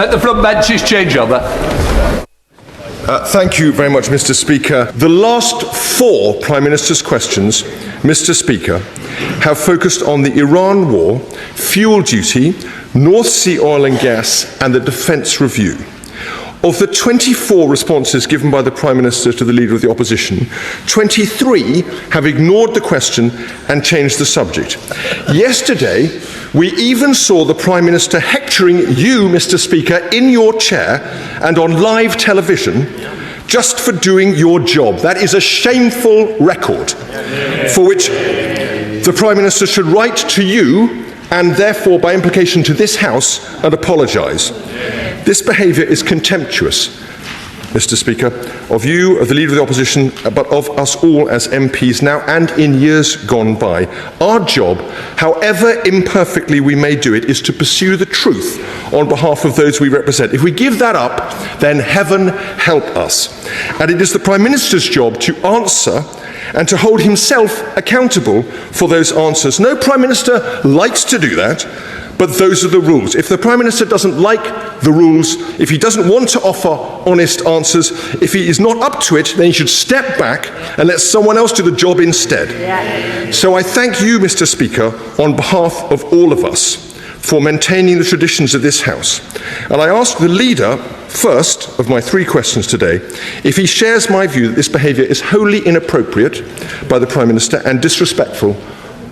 Let the front benches change over. Thank you very much, Mr. Speaker. The last 4 Prime Minister's questions, Mr. Speaker, have focused on the Iran war, fuel duty, North Sea oil and gas, and the defence review. Of the 24 responses given by the Prime Minister to the Leader of the Opposition, 23 have ignored the question and changed the subject. Yesterday, we even saw the Prime Minister hectoring you, Mr. Speaker, in your chair and on live television just for doing your job. That is a shameful record for which the Prime Minister should write to you and therefore by implication to this House and apologise. This behaviour is contemptuous, Mr. Speaker, of you, of the Leader of the Opposition, but of us all as MPs now and in years gone by. Our job, however imperfectly we may do it, is to pursue the truth on behalf of those we represent. If we give that up, then heaven help us. And it is the Prime Minister's job to answer and to hold himself accountable for those answers. No Prime Minister likes to do that, but those are the rules. If the Prime Minister doesn't like the rules, if he doesn't want to offer honest answers, if he is not up to it, then he should step back and let someone else do the job instead. So I thank you, Mr. Speaker, on behalf of all of us, for maintaining the traditions of this House. And I ask the Leader, first of my 3 questions today, if he shares my view that this behaviour is wholly inappropriate by the Prime Minister and disrespectful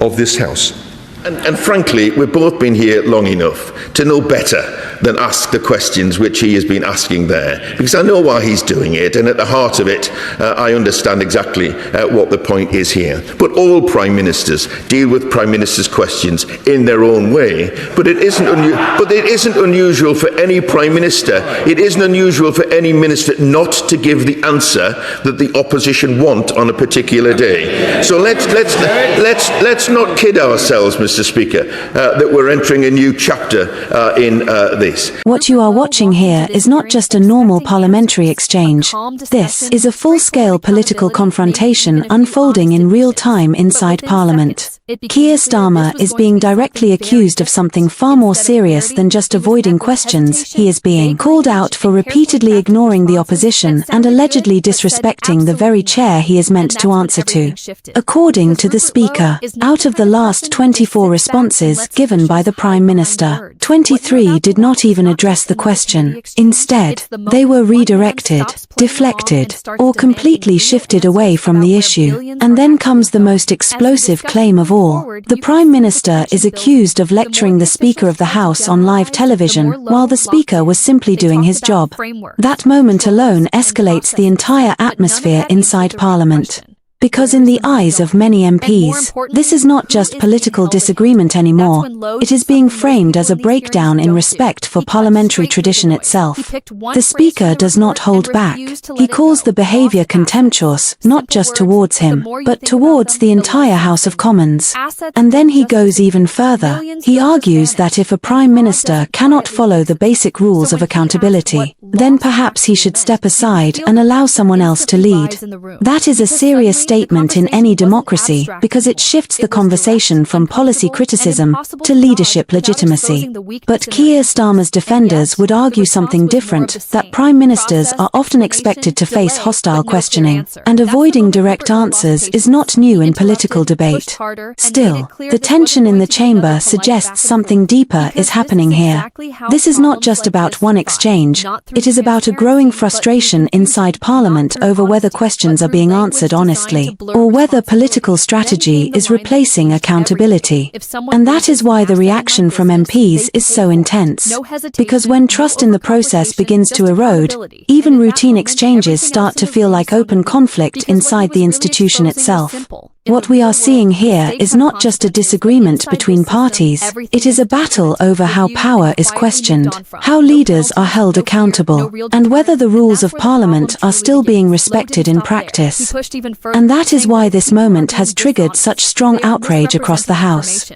of this House. And frankly, we've both been here long enough to know better than ask the questions which he has been asking there, because I know why he's doing it, and at the heart of it, I understand exactly what the point is here. But all Prime Ministers deal with Prime Ministers' questions in their own way, but it isn't unusual for any Prime Minister, it isn't unusual for any Minister not to give the answer that the opposition want on a particular day. So let's not kid ourselves, Mr. Speaker, that we're entering a new chapter in this. What you are watching here is not just a normal parliamentary exchange. This is a full-scale political confrontation unfolding in real time inside Parliament. Keir Starmer is being directly accused of something far more serious than just avoiding questions. He is being called out for repeatedly ignoring the opposition and allegedly disrespecting the very chair he is meant to answer to. According to the Speaker, out of the last 24 responses given by the Prime Minister, 23 did not even address the question. Instead, they were redirected, deflected, or completely shifted away from the issue. And then comes the most explosive claim of all. The Prime Minister is accused of lecturing the Speaker of the House on live television while the Speaker was simply doing his job. That moment alone escalates the entire atmosphere inside Parliament. Because in the eyes of many MPs, this is not just political disagreement anymore, it is being framed as a breakdown in respect for parliamentary tradition itself. The Speaker does not hold back. He calls the behaviour contemptuous, not just towards him, but towards the entire House of Commons. And then he goes even further. He argues that if a Prime Minister cannot follow the basic rules of accountability, then perhaps he should step aside and allow someone else to lead. That is a serious statement in any democracy because it shifts the conversation from policy criticism to leadership legitimacy. But Keir Starmer's defenders would argue something different, that Prime Ministers are often expected to face hostile questioning, and avoiding direct answers is not new in political debate. Still, the tension in the chamber suggests something deeper is happening here. This is not just about one exchange, it is about a growing frustration inside Parliament over whether questions are being answered honestly, or whether political strategy is replacing accountability. And that is why the reaction from MPs is so intense. Because when trust in the process begins to erode, even routine exchanges start to feel like open conflict inside the institution itself. What we are seeing here is not just a disagreement between parties, it is a battle over how power is questioned, how leaders are held accountable, and whether the rules of Parliament are still being respected in practice. And that is why this moment has triggered such strong outrage across the House.